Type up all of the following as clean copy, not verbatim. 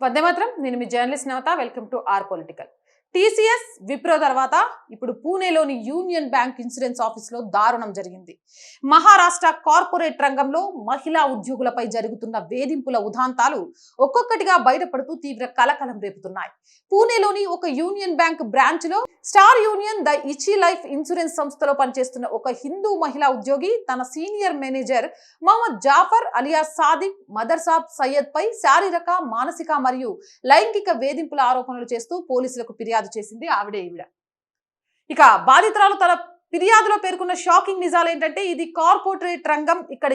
వందే మాత్రం. నేను మీ journalist Navata. Welcome to our political. TCS Wipro తర్వాత ఇప్పుడు పూణేలోని యూనియన్ బ్యాంక్ ఇన్సూరెన్స్ ఆఫీస్లో దారుణం జరిగింది. మహారాష్ట్ర కార్పొరేట్ రంగంలో మహిళా ఉద్యోగులపై జరుగుతున్న వేధింపుల ఉదాంతాలు ఒక్కొక్కటిగా బయటపడుతూ తీవ్ర కలకలం రేపుతున్నాయి. పూణేలోని ఒక యూనియన్ బ్యాంక్ బ్రాంచ్ లో star union Daiichi life insurance సంస్థలో పనిచేస్తున్న ఒక హిందూ మహిళా ఉద్యోగి తన senior manager Mohammad Jafar alias Sadiq Madarsab Syed పై శారీరక, మానసిక మరియు లైంగిక వేధింపుల ఆరోపణలు చేస్తూ పోలీసులకు ఫిర్యాదు చేసింది ఈవిడ. ఇక బాధితురాలు తన ఫిర్యాదులో పేర్కొన్న షాకింగ్ నిజాలు ఏంటంటే, ఇది కార్పొరేట్ రంగం, ఇక్కడ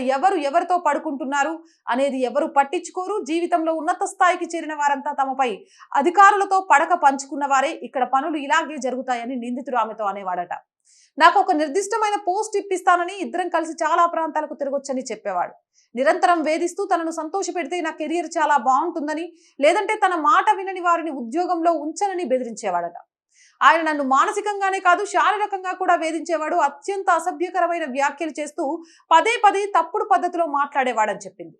ఎవరితో పడుకుంటున్నారు అనేది ఎవరు పట్టించుకోరు. జీవితంలో ఉన్నత స్థాయికి చేరిన వారంతా తమపై అధికారులతో పడక పంచుకున్న వారే. ఇక్కడ పనులు ఇలాగే జరుగుతాయని నిందితుడు ఆమెతో అనేవాడట. నాకు ఒక నిర్దిష్టమైన పోస్ట్ ఇప్పిస్తానని, ఇద్దరం కలిసి చాలా ప్రాంతాలకు తిరగొచ్చని చెప్పేవాడు. నిరంతరం వేధిస్తూ తనను సంతోష పెడితే నా కెరియర్ చాలా బాగుంటుందని, లేదంటే తన మాట వినని వారిని ఉద్యోగంలో ఉంచనని బెదిరించేవాడట. ఆయన నన్ను మానసికంగానే కాదు, శారీరకంగా కూడా వేధించేవాడు. అత్యంత అసభ్యకరమైన వ్యాఖ్యలు చేస్తూ పదే తప్పుడు పద్ధతిలో మాట్లాడేవాడని చెప్పింది.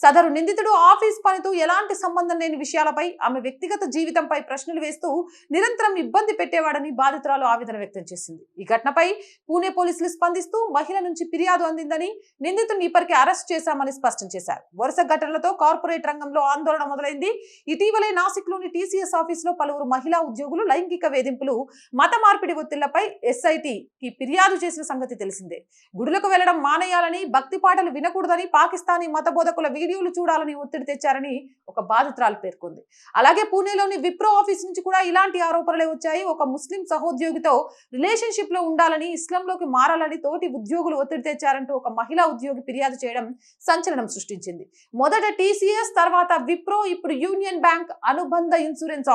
సదరు నిందితుడు ఆఫీస్ పనితో ఎలాంటి సంబంధం లేని విషయాలపై, ఆమె వ్యక్తిగత జీవితంపై ప్రశ్నలు వేస్తూ నిరంతరం ఇబ్బంది పెట్టేవాడని బాధితురాలు ఆవేదన వ్యక్తం చేసింది. ఈ ఘటనపై పూణే పోలీసులు స్పందిస్తూ మహిళ నుంచి ఫిర్యాదు అందిందని, నిందితుడిని ఇప్పటికే అరెస్ట్ చేశామని స్పష్టం చేశారు. వరుస ఘటనలతో కార్పొరేట్ రంగంలో ఆందోళన మొదలైంది. ఇటీవలే నాసిక్లోని టీసీఎస్ ఆఫీసులో పలువురు మహిళా ఉద్యోగులు లైంగిక వేధింపులు, మత మార్పిడి ఒత్తిళ్లపై ఎస్ఐటీకి ఫిర్యాదు చేసిన సంగతి తెలిసిందే. గుడులకు వెళ్లడం మానేయాలని, భక్తి పాటలు వినకూడదని, పాకిస్తానీ మత బోధకుల వీడియోలు చూడాలని ఒత్తిడి తెచ్చారని ఒక బాధితురాలు పేర్కొంది. అలాగే పూణేలోని విప్రో ఆఫీస్ నుంచి కూడా ఇలాంటి ఆరోపణలే వచ్చాయి. ఒక ముస్లిం సహోద్యోగితో రిలేషన్షిప్ లో ఉండాలని, ఇస్లాంలోకి మారాలని తోటి ఉద్యోగులు ఒత్తిడి తెచ్చారంటూ ఒక మహిళా ఉద్యోగి ఫిర్యాదు చేయడం సంచలనం సృష్టించింది. మొదట టీసీఎస్, తర్వాత విప్రో, ఇప్పుడు యూనియన్ బ్యాంక్ అనుబంధ ఇన్సూరెన్స్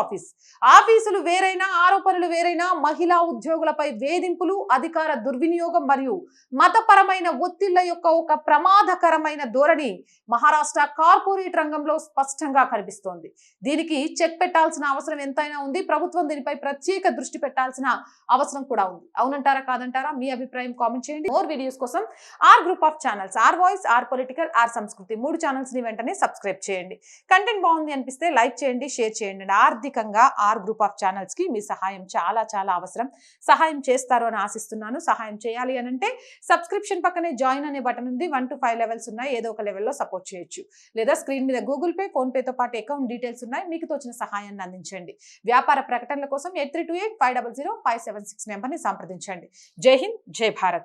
ఆఫీసులు వేరైనా, ఆరోపణలు వేరైనా, మహిళా ఉద్యోగులపై వేధింపులు, అధికార దుర్వినియోగం మరియు మతపరమైన ఒత్తిళ్ల యొక్క ఒక ప్రమాదకరమైన ధోరణి మహారాష్ట్ర కార్పొరేట్ రంగంలో స్పష్టంగా కనిపిస్తోంది. దీనికి చెక్ పెట్టాల్సిన అవసరం ఎంతైనా ఉంది. ప్రభుత్వం దీనిపై ప్రత్యేక దృష్టి పెట్టాల్సిన అవసరం కూడా ఉంది. అవునంటారా, కాదంటారా? మీ అభిప్రాయం కామెంట్ చేయండి. మోర్ వీడియోస్ కోసం our group of channels, our voice, our political, our Sanskriti 3 channels ని వెంటనే సబ్స్క్రైబ్ చేయండి. కంటెంట్ బాగుంది అనిపిస్తే లైక్ చేయండి, షేర్ చేయండి. ఆర్థికంగా ఆర్ గ్రూప్ ఆఫ్ ఛానల్స్ కి మీ సహాయం చాలా అవసరం. సహాయం చేస్తారు అని ఆశిస్తున్నాను. సహాయం చేయాలి అని అంటే సబ్స్క్రిప్షన్ పక్కనే జాయిన్ అనే బటన్ ఉంది. 1 to 5 లెవెల్స్ ఉన్నాయి. ఏదో ఒక లెవెల్లో సపోర్ట్ చేయొచ్చు. లేదా స్క్రీన్ మీద గూగుల్ పే, ఫోన్ పేతో పాటు అకౌంట్ డీటెయిల్స్ ఉన్నాయి. మీకు తోచిన సహాయాన్ని అందించండి. వ్యాపార ప్రకటనల కోసం 8328500576 నెంబర్ని సంప్రదించండి. జై హింద్, జై భారత్.